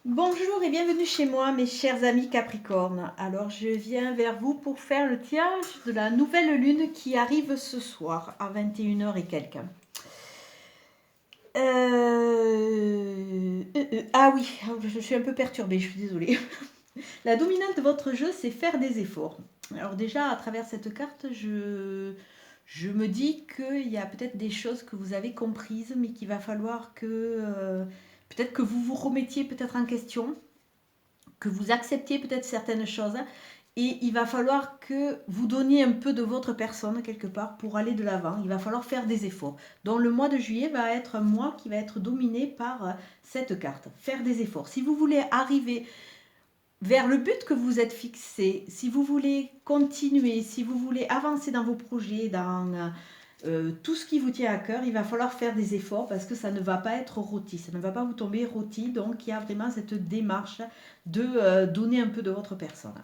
Bonjour et bienvenue chez moi, mes chers amis Capricorne. Alors, je viens vers vous pour faire le tirage de la nouvelle lune qui arrive ce soir à 21 h et quelques. Ah oui, je suis un peu perturbée, je suis désolée. La dominante de votre jeu, c'est faire des efforts. Alors déjà, à travers cette carte, je me dis qu'il y a peut-être des choses que vous avez comprises, mais qu'il va falloir que peut-être que vous vous remettiez peut-être en question, que vous acceptiez peut-être certaines choses, et il va falloir que vous donniez un peu de votre personne quelque part pour aller de l'avant. Il va falloir faire des efforts. Donc le mois de juillet va être un mois qui va être dominé par cette carte. Faire des efforts. Si vous voulez arriver vers le but que vous êtes fixé, si vous voulez continuer, si vous voulez avancer dans vos projets, dans tout ce qui vous tient à cœur, il va falloir faire des efforts parce que ça ne va pas être rôti, ça ne va pas vous tomber rôti. Donc il y a vraiment cette démarche de donner un peu de votre personne.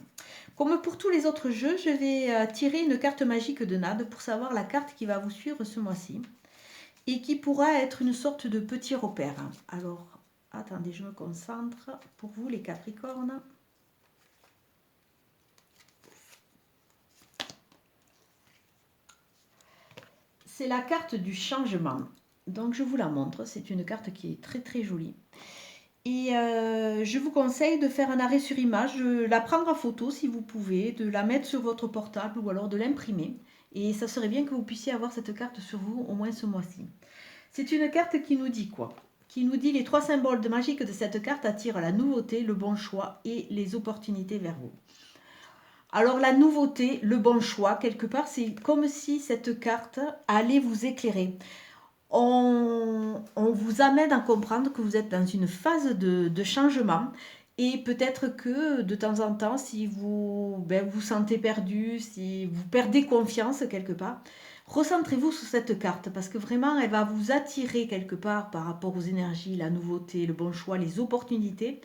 Comme pour tous les autres jeux, je vais tirer une carte magique de Nade pour savoir la carte qui va vous suivre ce mois-ci et qui pourra être une sorte de petit repère. Alors, attendez, je me concentre pour vous les Capricornes. C'est la carte du changement. Donc je vous la montre, c'est une carte qui est très très jolie. Et je vous conseille de faire un arrêt sur image, de la prendre en photo si vous pouvez, de la mettre sur votre portable ou alors de l'imprimer. Et ça serait bien que vous puissiez avoir cette carte sur vous au moins ce mois-ci. C'est une carte qui nous dit quoi? Qui nous dit les 3 symboles de magique de cette carte attirent la nouveauté, le bon choix et les opportunités vers vous. Alors la nouveauté, le bon choix, quelque part, c'est comme si cette carte allait vous éclairer. On vous amène à comprendre que vous êtes dans une phase de changement et peut-être que de temps en temps, si vous vous sentez perdu, si vous perdez confiance quelque part, recentrez-vous sur cette carte parce que vraiment, elle va vous attirer quelque part par rapport aux énergies, la nouveauté, le bon choix, les opportunités.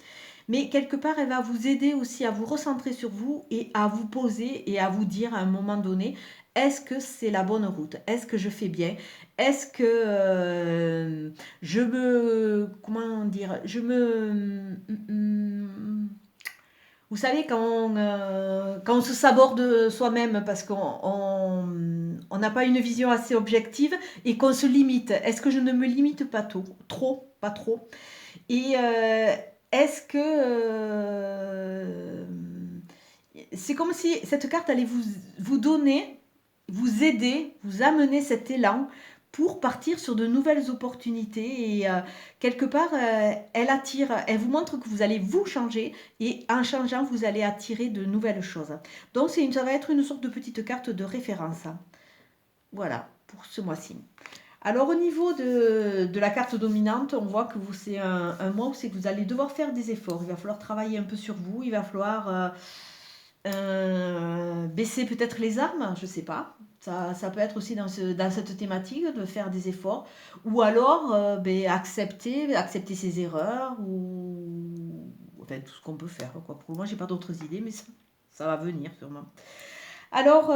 Mais quelque part, elle va vous aider aussi à vous recentrer sur vous et à vous poser et à vous dire à un moment donné, est-ce que c'est la bonne route? Est-ce que je fais bien? Est-ce que je me... Comment dire? Vous savez, quand on se saborde soi-même parce qu'on n'a pas une vision assez objective et qu'on se limite, est-ce que je ne me limite pas trop, pas trop? Et est-ce que c'est comme si cette carte allait vous donner, vous aider, vous amener cet élan pour partir sur de nouvelles opportunités et quelque part elle attire, elle vous montre que vous allez vous changer et en changeant vous allez attirer de nouvelles choses. Donc ça va être une sorte de petite carte de référence. Voilà pour ce mois-ci. Alors au niveau de la carte dominante, on voit que c'est un mois où c'est que vous allez devoir faire des efforts. Il va falloir travailler un peu sur vous, il va falloir baisser peut-être les armes, je ne sais pas. Ça peut être aussi dans cette thématique de faire des efforts. Ou alors accepter ses erreurs ou enfin, tout ce qu'on peut faire. Quoi. Pour moi, j'ai pas d'autres idées, mais ça va venir sûrement. Alors,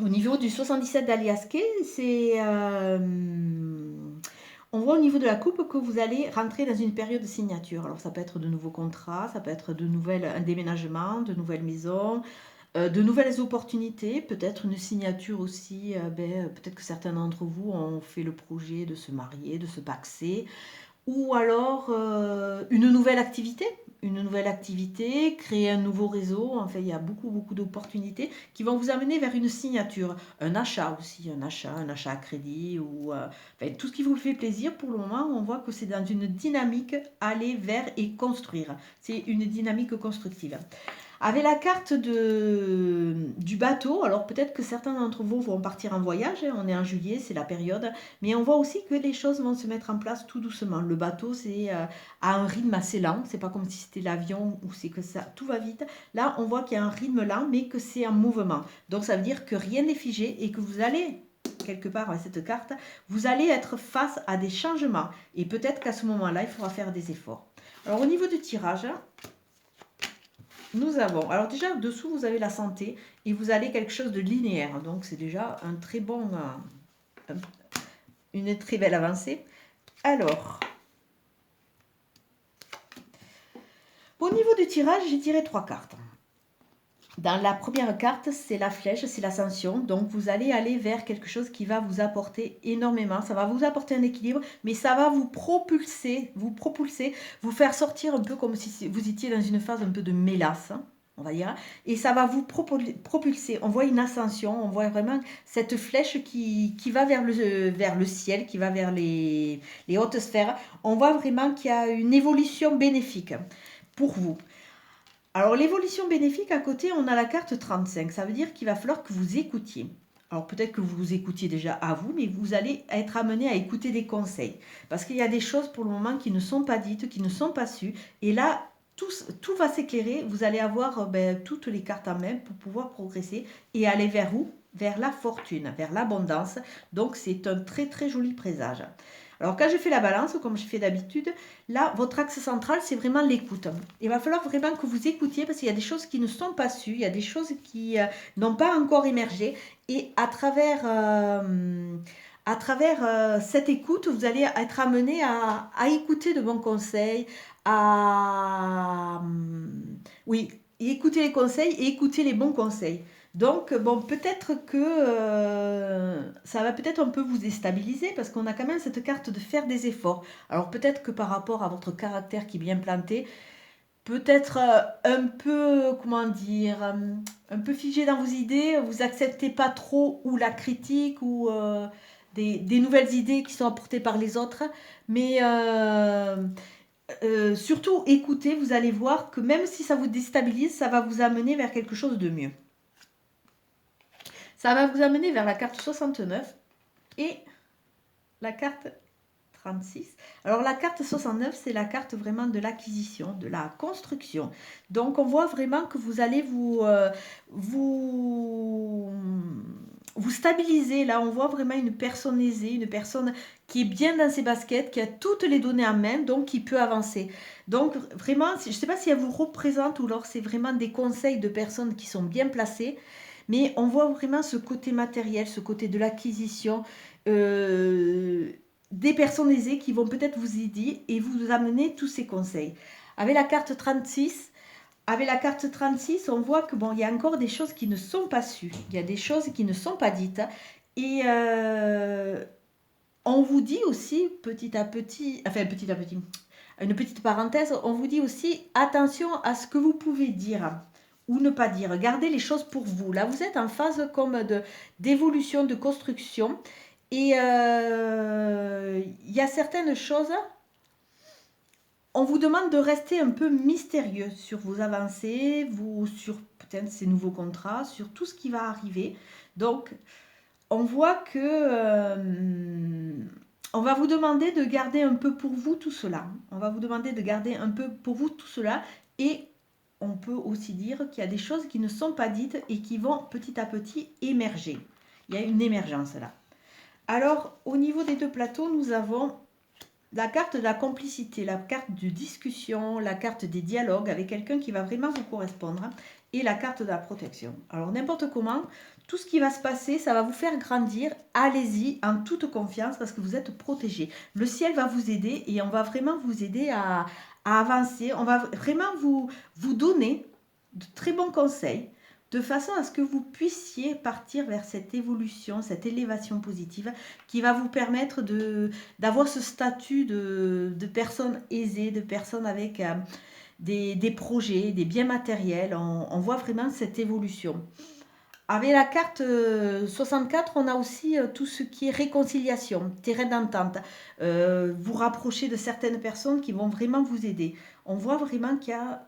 au niveau du 77 d'Aliaské, on voit au niveau de la coupe que vous allez rentrer dans une période de signature. Alors ça peut être de nouveaux contrats, ça peut être un déménagement, de nouvelles maisons, de nouvelles opportunités, peut-être une signature aussi. Peut-être que certains d'entre vous ont fait le projet de se marier, de se paxer, ou alors une nouvelle activité, créer un nouveau réseau. Enfin, il y a beaucoup, beaucoup d'opportunités qui vont vous amener vers une signature, un achat aussi, un achat à crédit ou enfin, tout ce qui vous fait plaisir. Pour le moment, on voit que c'est dans une dynamique aller vers et construire. C'est une dynamique constructive. Avec la carte du bateau, alors peut-être que certains d'entre vous vont partir en voyage, hein, on est en juillet, c'est la période, mais on voit aussi que les choses vont se mettre en place tout doucement. Le bateau, c'est à un rythme assez lent, c'est pas comme si c'était l'avion où c'est que ça, tout va vite. Là, on voit qu'il y a un rythme lent, mais que c'est en mouvement. Donc ça veut dire que rien n'est figé et que vous allez quelque part avec cette carte, vous allez être face à des changements. Et peut-être qu'à ce moment-là, il faudra faire des efforts. Alors au niveau du tirage, nous avons, alors déjà dessous vous avez la santé et vous avez quelque chose de linéaire, donc c'est déjà un très bon, une très belle avancée. Alors, Au niveau du tirage, j'ai tiré 3 cartes. Dans la première carte, c'est la flèche, c'est l'ascension. Donc, vous allez aller vers quelque chose qui va vous apporter énormément. Ça va vous apporter un équilibre, mais ça va vous propulser, vous faire sortir un peu comme si vous étiez dans une phase un peu de mélasse, hein, on va dire. Et ça va vous propulser. On voit une ascension, on voit vraiment cette flèche qui va vers le ciel, qui va vers les hautes sphères. On voit vraiment qu'il y a une évolution bénéfique pour vous. Alors, l'évolution bénéfique, à côté, on a la carte 35. Ça veut dire qu'il va falloir que vous écoutiez. Alors, peut-être que vous écoutiez déjà à vous, mais vous allez être amené à écouter des conseils. Parce qu'il y a des choses pour le moment qui ne sont pas dites, qui ne sont pas sues. Et là, tout va s'éclairer. Vous allez avoir toutes les cartes en main pour pouvoir progresser et aller vers où? Vers la fortune, vers l'abondance. Donc, c'est un très, très joli présage. Alors, quand je fais la balance, comme je fais d'habitude, là, votre axe central, c'est vraiment l'écoute. Il va falloir vraiment que vous écoutiez parce qu'il y a des choses qui ne sont pas sues, il y a des choses qui n'ont pas encore émergé. Et à travers cette écoute, vous allez être amené à écouter de bons conseils, oui, écouter les conseils et écouter les bons conseils. Donc, bon, peut-être que ça va peut-être un peu vous déstabiliser parce qu'on a quand même cette carte de faire des efforts. Alors, peut-être que par rapport à votre caractère qui est bien planté, peut-être un peu, comment dire, un peu figé dans vos idées, vous acceptez pas trop ou la critique ou des nouvelles idées qui sont apportées par les autres, mais surtout écoutez, vous allez voir que même si ça vous déstabilise, ça va vous amener vers quelque chose de mieux. Ça va vous amener vers la carte 69 et la carte 36. Alors la carte 69, c'est la carte vraiment de l'acquisition, de la construction. Donc on voit vraiment que vous allez vous stabiliser. Là, on voit vraiment une personne aisée, une personne qui est bien dans ses baskets, qui a toutes les données en main, donc qui peut avancer. Donc vraiment, je ne sais pas si elle vous représente ou alors c'est vraiment des conseils de personnes qui sont bien placées. Mais on voit vraiment ce côté matériel, ce côté de l'acquisition, des personnes aisées qui vont peut-être vous aider et vous amener tous ces conseils. Avec la carte 36, on voit que bon, il y a encore des choses qui ne sont pas sues, il y a des choses qui ne sont pas dites. Et on vous dit aussi petit à petit, une petite parenthèse, on vous dit aussi attention à ce que vous pouvez dire ou ne pas dire. Gardez les choses pour vous. Là, vous êtes en phase comme d'évolution, de construction. Et il y a certaines choses, on vous demande de rester un peu mystérieux sur vos avancées, sur peut-être ces nouveaux contrats, sur tout ce qui va arriver. Donc, on voit que on va vous demander de garder un peu pour vous tout cela. On va vous demander de garder un peu pour vous tout cela et on peut aussi dire qu'il y a des choses qui ne sont pas dites et qui vont petit à petit émerger. Il y a une émergence là. Alors, au niveau des deux plateaux, nous avons la carte de la complicité, la carte de discussion, la carte des dialogues avec quelqu'un qui va vraiment vous correspondre et la carte de la protection. Alors, n'importe comment, tout ce qui va se passer, ça va vous faire grandir. Allez-y en toute confiance parce que vous êtes protégé. Le ciel va vous aider et on va vraiment vous aider à avancer. On va vraiment vous donner de très bons conseils de façon à ce que vous puissiez partir vers cette évolution, cette élévation positive qui va vous permettre d'avoir ce statut de personne aisée, de personne avec des projets, des biens matériels. On voit vraiment cette évolution. Avec la carte 64, on a aussi tout ce qui est réconciliation, terrain d'entente, vous rapprocher de certaines personnes qui vont vraiment vous aider. On voit vraiment qu'il y a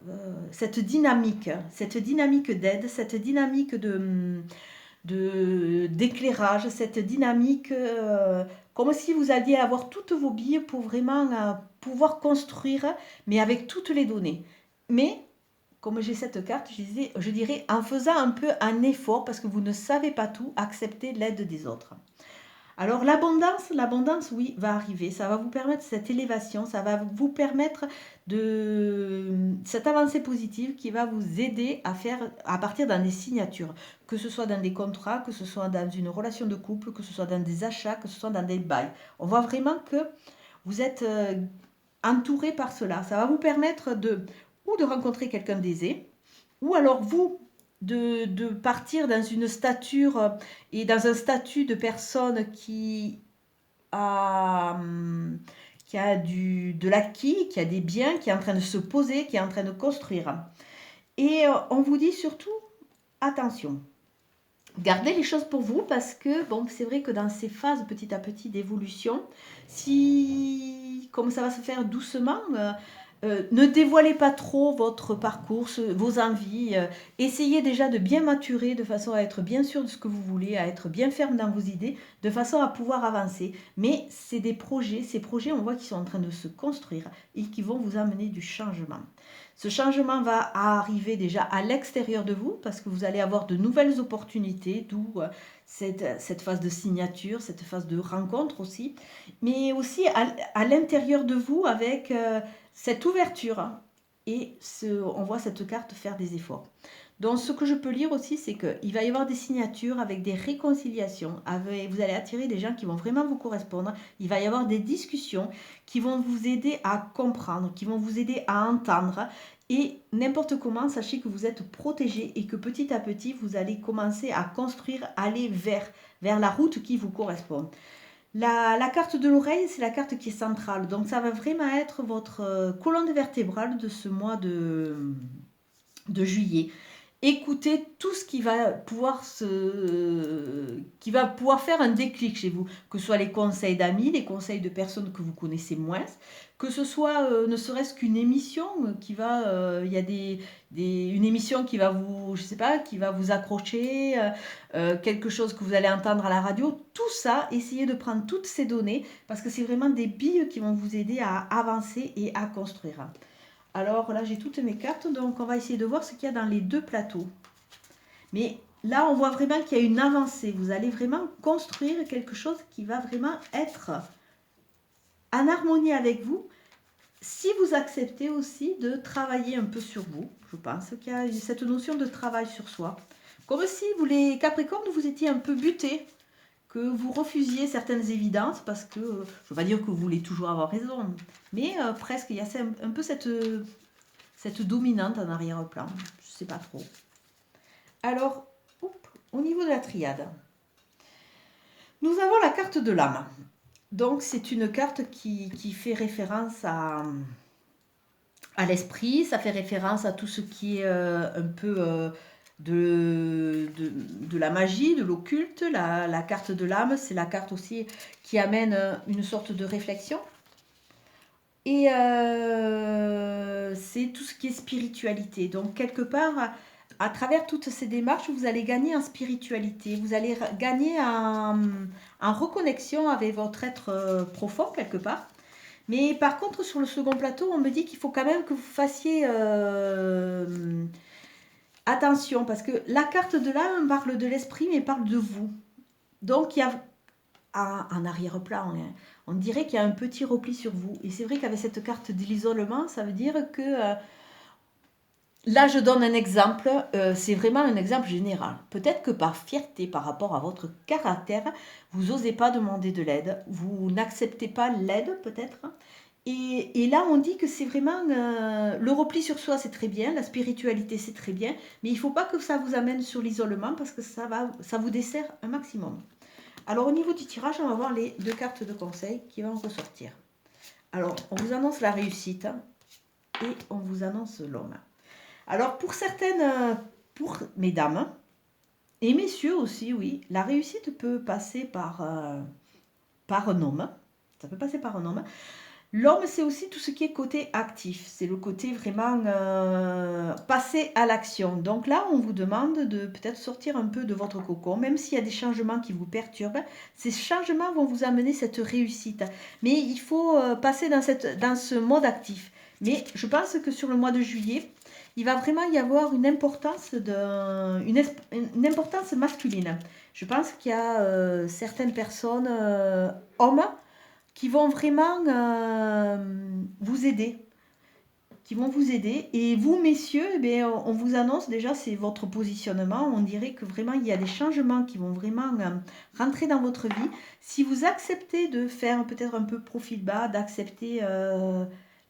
cette dynamique d'aide, cette dynamique d'éclairage, cette dynamique comme si vous alliez avoir toutes vos billes pour vraiment pouvoir construire, mais avec toutes les données. Mais comme j'ai cette carte, je dirais en faisant un peu un effort parce que vous ne savez pas tout, accepter l'aide des autres. Alors l'abondance, oui, va arriver. Ça va vous permettre cette élévation, ça va vous permettre cette avancée positive qui va vous aider à faire à partir dans des signatures, que ce soit dans des contrats, que ce soit dans une relation de couple, que ce soit dans des achats, que ce soit dans des bails. On voit vraiment que vous êtes entouré par cela. Ça va vous permettre de ou de rencontrer quelqu'un d'aisé, ou alors vous, de partir dans une stature et dans un statut de personne a, qui a de l'acquis, qui a des biens, qui est en train de se poser, qui est en train de construire. Et on vous dit surtout, attention, gardez les choses pour vous parce que bon, c'est vrai que dans ces phases petit à petit d'évolution, si comme ça va se faire doucement, ne dévoilez pas trop votre parcours, vos envies. Essayez déjà de bien maturer de façon à être bien sûr de ce que vous voulez, à être bien ferme dans vos idées, de façon à pouvoir avancer. Mais c'est des projets, ces projets, on voit qu'ils sont en train de se construire et qui vont vous amener du changement. Ce changement va arriver déjà à l'extérieur de vous parce que vous allez avoir de nouvelles opportunités, d'où cette phase de signature, cette phase de rencontre aussi, mais aussi à l'intérieur de vous avec cette ouverture. Et on voit cette carte faire des efforts. Donc ce que je peux lire aussi, c'est qu'il va y avoir des signatures avec des réconciliations. Vous allez attirer des gens qui vont vraiment vous correspondre. Il va y avoir des discussions qui vont vous aider à comprendre, qui vont vous aider à entendre. Et n'importe comment, sachez que vous êtes protégé et que petit à petit, vous allez commencer à construire, aller vers la route qui vous correspond. La carte de l'oreille, c'est la carte qui est centrale. Donc ça va vraiment être votre colonne vertébrale de ce mois de juillet. Écoutez tout ce qui va pouvoir faire un déclic chez vous, que ce soit les conseils d'amis, les conseils de personnes que vous connaissez moins, que ce soit ne serait-ce qu'une émission il y a une émission qui va vous, je sais pas, qui va vous accrocher, quelque chose que vous allez entendre à la radio, tout ça, essayez de prendre toutes ces données parce que c'est vraiment des billes qui vont vous aider à avancer et à construire. Alors là, j'ai toutes mes cartes, donc on va essayer de voir ce qu'il y a dans les deux plateaux. Mais là, on voit vraiment qu'il y a une avancée. Vous allez vraiment construire quelque chose qui va vraiment être en harmonie avec vous. Si vous acceptez aussi de travailler un peu sur vous, je pense qu'il y a cette notion de travail sur soi. Comme si vous, les Capricornes, vous étiez un peu butés, que vous refusiez certaines évidences parce que, je ne veux pas dire que vous voulez toujours avoir raison, mais presque, il y a un peu cette dominante en arrière-plan. Je ne sais pas trop. Alors, au niveau de la triade, nous avons la carte de l'âme. Donc, c'est une carte qui fait référence à l'esprit, ça fait référence à tout ce qui est un peu de la magie, de l'occulte. La carte de l'âme, c'est la carte aussi qui amène une sorte de réflexion. Et c'est tout ce qui est spiritualité. Donc, quelque part, à travers toutes ces démarches, vous allez gagner en spiritualité. Vous allez gagner en reconnexion avec votre être profond, quelque part. Mais par contre, sur le second plateau, on me dit qu'il faut quand même que vous fassiez attention. Parce que la carte de l'âme parle de l'esprit, mais parle de vous. Donc, il y a en arrière-plan, on dirait qu'il y a un petit repli sur vous. Et c'est vrai qu'avec cette carte de l'isolement, ça veut dire que... là, je donne un exemple, c'est vraiment un exemple général. Peut-être que par fierté par rapport à votre caractère, vous n'osez pas demander de l'aide, vous n'acceptez pas l'aide peut-être. Et là, on dit que c'est vraiment le repli sur soi, c'est très bien, la spiritualité, c'est très bien, mais il ne faut pas que ça vous amène sur l'isolement parce que ça vous dessert un maximum. Alors, au niveau du tirage, on va voir les deux cartes de conseil qui vont ressortir. Alors, on vous annonce la réussite et on vous annonce l'homme. Alors, pour certaines, pour mesdames et messieurs aussi, oui, la réussite peut passer par un homme. Ça peut passer par un homme. L'homme, c'est aussi tout ce qui est côté actif. C'est le côté vraiment passer à l'action. Donc là, on vous demande de peut-être sortir un peu de votre cocon, même s'il y a des changements qui vous perturbent. Ces changements vont vous amener cette réussite. Mais il faut passer dans ce mode actif. Mais je pense que sur le mois de juillet, il va vraiment y avoir une importance masculine. Je pense qu'il y a certaines personnes, hommes, qui vont vraiment vous aider. Et vous, messieurs, eh bien, on vous annonce déjà, c'est votre positionnement. On dirait que vraiment, il y a des changements qui vont vraiment rentrer dans votre vie. Si vous acceptez de faire peut-être un peu profil bas, d'accepter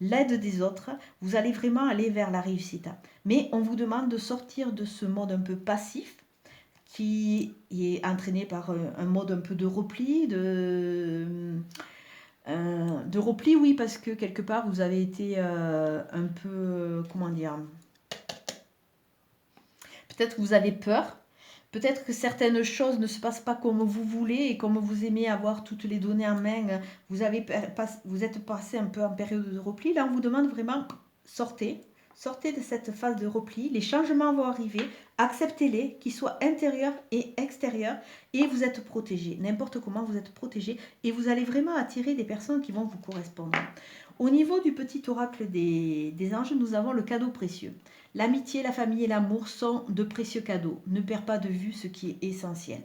l'aide des autres, vous allez vraiment aller vers la réussite. Mais on vous demande de sortir de ce mode un peu passif qui est entraîné par un mode un peu de repli, de repli, oui, parce que quelque part vous avez été un peu, comment dire, peut-être que vous avez peur. Peut-être que certaines choses ne se passent pas comme vous voulez et comme vous aimez avoir toutes les données en main, vous êtes passé un peu en période de repli. Là, on vous demande vraiment, sortez, sortez de cette phase de repli. Les changements vont arriver, acceptez-les, qu'ils soient intérieurs et extérieurs, et vous êtes protégé. N'importe comment, vous êtes protégé et vous allez vraiment attirer des personnes qui vont vous correspondre. Au niveau du petit oracle des anges, nous avons le cadeau précieux. L'amitié, la famille et l'amour sont de précieux cadeaux. Ne perds pas de vue ce qui est essentiel.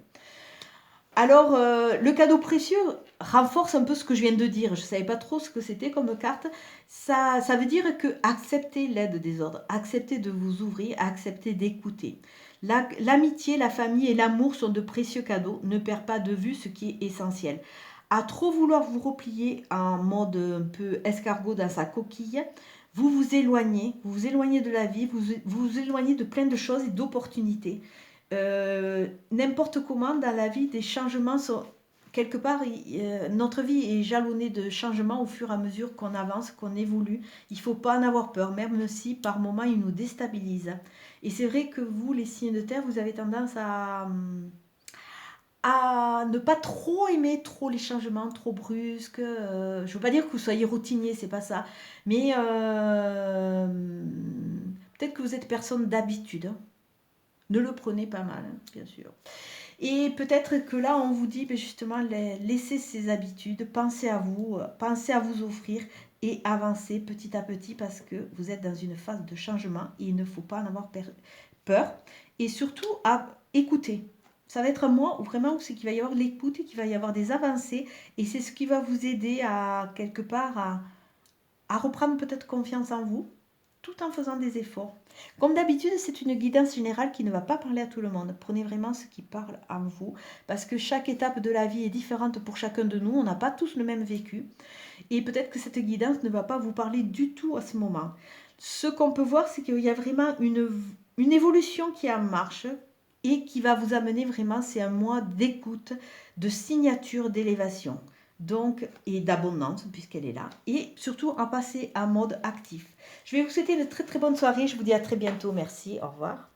Alors, le cadeau précieux renforce un peu ce que je viens de dire. Je ne savais pas trop ce que c'était comme carte. Ça veut dire que acceptez l'aide des autres, acceptez de vous ouvrir, acceptez d'écouter. L'amitié, la famille et l'amour sont de précieux cadeaux. Ne perds pas de vue ce qui est essentiel. À trop vouloir vous replier en mode un peu escargot dans sa coquille, vous vous éloignez de la vie, vous éloignez de plein de choses et d'opportunités. N'importe comment dans la vie, des changements sont quelque part, notre vie est jalonnée de changements au fur et à mesure qu'on avance, qu'on évolue. Il ne faut pas en avoir peur, même si par moments ils nous déstabilisent. Et c'est vrai que vous, les signes de terre, vous avez tendance à ne pas trop aimer trop les changements trop brusques. Je ne veux pas dire que vous soyez routinier, c'est pas ça. Mais peut-être que vous êtes personne d'habitude. Ne le prenez pas mal, hein, bien sûr. Et peut-être que là, on vous dit justement, laissez ces habitudes, pensez à vous offrir et avancez petit à petit parce que vous êtes dans une phase de changement et il ne faut pas en avoir peur. Et surtout, à écouter. Ça va être un mois où vraiment c'est qu'il va y avoir l'écoute et qu'il va y avoir des avancées et c'est ce qui va vous aider à quelque part à reprendre peut-être confiance en vous tout en faisant des efforts. Comme d'habitude, c'est une guidance générale qui ne va pas parler à tout le monde. Prenez vraiment ce qui parle en vous parce que chaque étape de la vie est différente pour chacun de nous. On n'a pas tous le même vécu et peut-être que cette guidance ne va pas vous parler du tout à ce moment. Ce qu'on peut voir, c'est qu'il y a vraiment une évolution qui est en marche et qui va vous amener vraiment, c'est un mois d'écoute, de signature, d'élévation. Donc, et d'abondance puisqu'elle est là. Et surtout, en passer en mode actif. Je vais vous souhaiter une très très bonne soirée. Je vous dis à très bientôt. Merci. Au revoir.